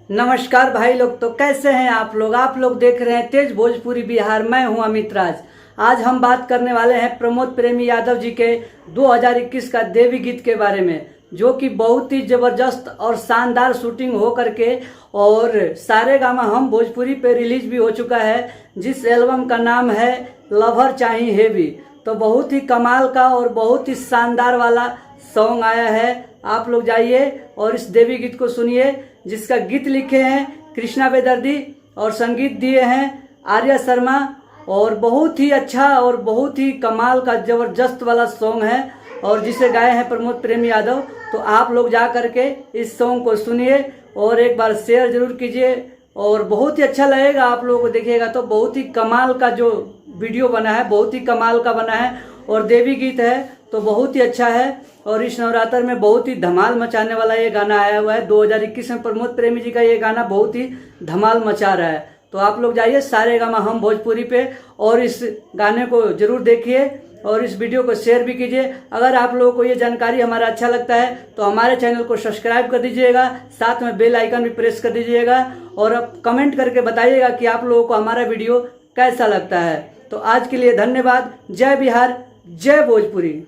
नमस्कार भाई लोग, तो कैसे हैं आप लोग देख रहे हैं तेज भोजपुरी बिहार। मैं हूं अमित राज। आज हम बात करने वाले हैं प्रमोद प्रेमी यादव जी के 2021 का देवी गीत के बारे में, जो कि बहुत ही जबरदस्त और शानदार शूटिंग हो करके और सारेगामा हम भोजपुरी पे रिलीज भी हो चुका है, जिस एल्बम का नाम है लवर चाहिए हेवी। तो बहुत ही कमाल का और बहुत ही शानदार वाला सॉन्ग आया है। आप लोग जाइए और इस देवी गीत को सुनिए, जिसका गीत लिखे हैं कृष्णा बेदर्दी और संगीत दिए हैं आर्या शर्मा। और बहुत ही अच्छा और बहुत ही कमाल का जबरदस्त वाला सॉन्ग है, और जिसे गाए हैं प्रमोद प्रेमी यादव। तो आप लोग जा करके इस सॉन्ग को सुनिए और एक बार शेयर जरूर कीजिए, और बहुत ही अच्छा लगेगा आप लोगों को। देखिएगा तो बहुत ही कमाल का जो वीडियो बना है, बहुत ही कमाल का बना है, और देवी गीत है तो बहुत ही अच्छा है। और इस नवरात्र में बहुत ही धमाल मचाने वाला ये गाना आया हुआ है 2021 में। प्रमोद प्रेमी जी का ये गाना बहुत ही धमाल मचा रहा है। तो आप लोग जाइए सारेगामा हम भोजपुरी पे और इस गाने को जरूर देखिए और इस वीडियो को शेयर भी कीजिए। अगर आप लोगों को ये जानकारी हमारा अच्छा लगता है तो हमारे चैनल को सब्सक्राइब कर दीजिएगा, साथ में बेल आइकन भी प्रेस कर दीजिएगा, और अब कमेंट करके बताइएगा कि आप लोगों को हमारा वीडियो कैसा लगता है। तो आज के लिए धन्यवाद। जय बिहार, जय भोजपुरी।